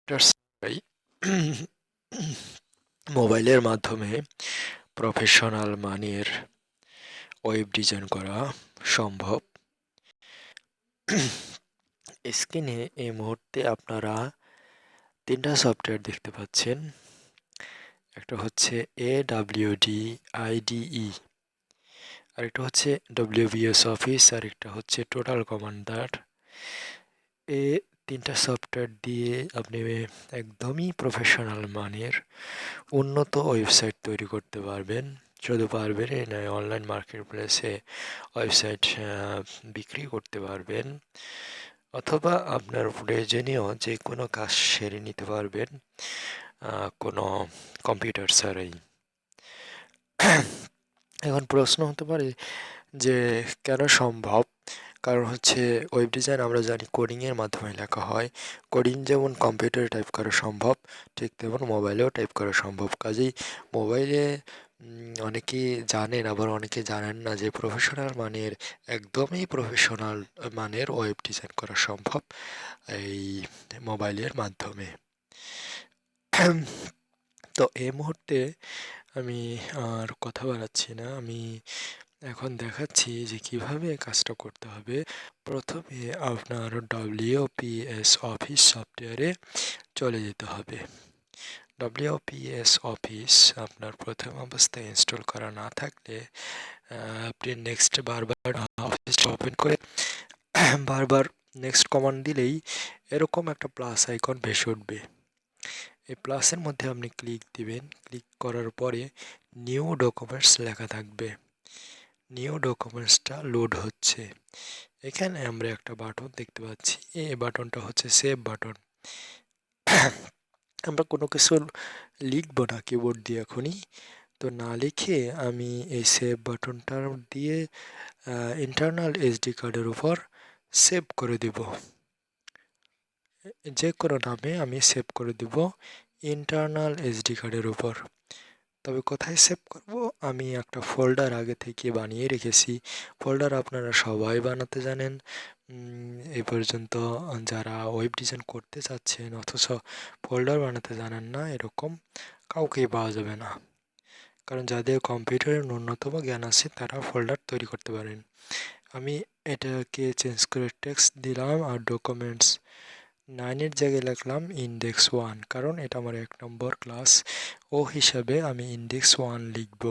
ছাড়াই মোবাইলের মাধ্যমে প্রফেশনাল মানের ওয়েব ডিজাইন করা সম্ভব। স্ক্রিনে এই মুহূর্তে আপনারা 3টা সফটওয়্যার দেখতে পাচ্ছেন। একটা হচ্ছে AWD IDE, আরেকটা হচ্ছে WBS অফিস, আরেকটা হচ্ছে টোটাল কমান্ডার। এই 3টা সফটওয়্যার দিয়ে আপনি একদমই প্রফেশনাল মানের উন্নত ওয়েবসাইট তৈরি করতে পারবেন। শুধু পারবেনই নয়, অনলাইন মার্কেট প্লেসে ওয়েবসাইট বিক্রি করতে পারবেন, অথবা আপনার প্রয়োজনীয় যে কোনো কাজ সেরে নিতে পারবেন কোনো কম্পিউটার ছাড়াই। এখন প্রশ্ন হতে পারে যে কেন সম্ভব? কারণ হচ্ছে ওয়েব ডিজাইন আমরা জানি কোডিংয়ের মাধ্যমে লেখা হয়। কোডিং যেমন কম্পিউটারে টাইপ করা সম্ভব, ঠিক তেমন মোবাইলেও টাইপ করা সম্ভব। কাজেই মোবাইলে অনেকেই জানেন, আবার অনেকে জানেন না যে প্রফেশনাল মানের, একদমই প্রফেশনাল মানের ওয়েব ডিজাইন করা সম্ভব এই মোবাইলের মাধ্যমে। তো এই মুহূর্তে আমি আর কথা বাড়াচ্ছি না, আমি এখন দেখাচ্ছি যে কিভাবে কাজটা করতে হবে। প্রথমে আপনার WPS অফিস সফটওয়্যারে চলে যেতে হবে। WPS অফিস আপনার প্রথম অবস্থায় ইনস্টল করা না থাকলে আপনি নেক্সট বারবার অফিসটা ওপেন করে বারবার নেক্সট কমান্ড দিলেই এরকম একটা প্লাস আইকন ভেসে উঠবে। এই প্লাসের মধ্যে আপনি ক্লিক দিবেন। ক্লিক করার পরে নিউ ডকুমেন্টস লেখা থাকবে। নিউ ডকুমেন্টসটা লোড হচ্ছে। এখানে আমরা একটা বাটন দেখতে পাচ্ছি, এই বাটনটা হচ্ছে সেভ বাটন। আমরা কোনো কিছু লিখবো না কিবোর্ড দিয়ে এখনই, তো না লিখে আমি এই সেভ বাটনটা দিয়ে ইন্টারনাল এসডি কার্ডের উপর সেভ করে দিব। যে কোনো নামে আমি সেভ করে দিব ইন্টারনাল এসডি কার্ডের উপর। তবে কোথায় সেভ করব? আমি একটা ফোল্ডার আগে থেকে বানিয়ে রেখেছি। ফোল্ডার আপনারা সবাই বানাতে জানেন। এই পর্যন্ত যারা ওয়েব ডিজাইন করতে চাচ্ছেন অথচ ফোল্ডার বানাতে জানেন না, এরকম কাউকেই পাওয়া যাবে না। কারণ যাদের কম্পিউটারের ন্যূনতম জ্ঞান আছে তারা ফোল্ডার তৈরি করতে পারেন। আমি এটাকে চেঞ্জ করে টেক্সট দিলাম আর ডকুমেন্টস 9-এর জায়গায় লিখলাম ইন্ডেক্স 1, কারণ এটা আমার 1 নম্বর ক্লাস, ও হিসাবে আমি ইন্ডেক্স 1 লিখব।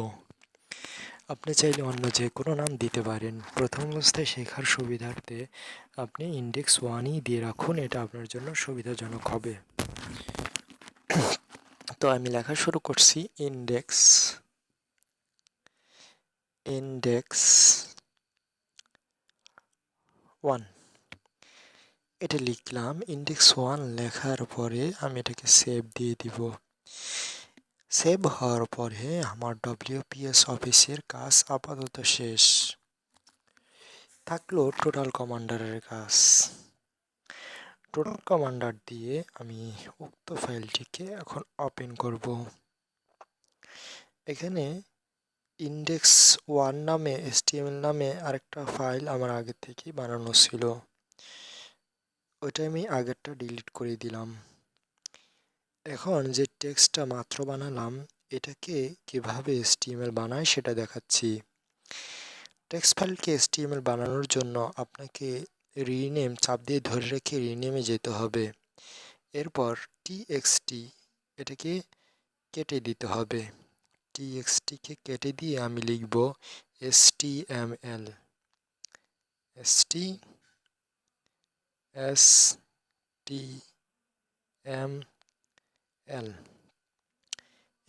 আপনি চাইলে অন্য যে কোনো নাম দিতে পারেন। প্রথম অবস্থায় শেখার সুবিধার্থে আপনি ইন্ডেক্স 1ই দিয়ে রাখুন, এটা আপনার জন্য সুবিধাজনক হবে। তো আমি লেখা শুরু করছি ইন্ডেক্স 1, এটা লিখলাম। ইন্ডেক্স 1 লেখার পরে আমি এটাকে সেভ দিয়ে দিব। সেভ হওয়ার পরে আমার WPS অফিসের কাজ আপাতত শেষ। থাকলো টোটাল কমান্ডারের কাজ। টোটাল কমান্ডার দিয়ে আমি উক্ত ফাইলটিকে এখন ওপেন করব। এখানে ইন্ডেক্স 1 নামে HTML নামে আরেকটা ফাইল আমার আগে থেকেই বানানো ছিল, ওইটা আমি আগেরটা ডিলিট করে দিলাম। এখন যে টেক্সটটা মাত্র বানালাম এটাকে কিভাবে HTML বানায় সেটা দেখাচ্ছি। টেক্সট ফাইলকে HTML বানানোর জন্য আপনাকে রিনেম চাপ দিয়ে ধরে রেখে রিনেমে যেতে হবে। এরপর TXT এটাকে কেটে দিতে হবে। TXTকে কেটে দিয়ে আমি লিখব HTML।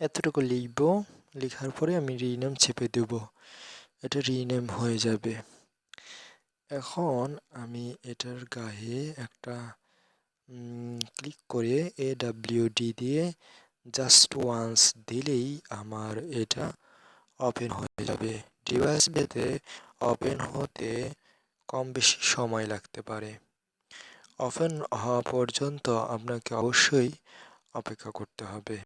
এতটুকু লিখব। লেখার পরে আমি রিনেম চেপে দেব, এটা রিনেম হয়ে যাবে। এখন আমি এটার গায়ে একটা ক্লিক করে AWD দিয়ে জাস্ট ওয়ান্স দিলেই আমার এটা ওপেন হয়ে যাবে। ডিভাইস ভেদে ওপেন হতে কম বেশি সময় লাগতে পারে। ওপেন হওয়া পর্যন্ত আপনাকে অবশ্যই অপেক্ষা করতে হবে।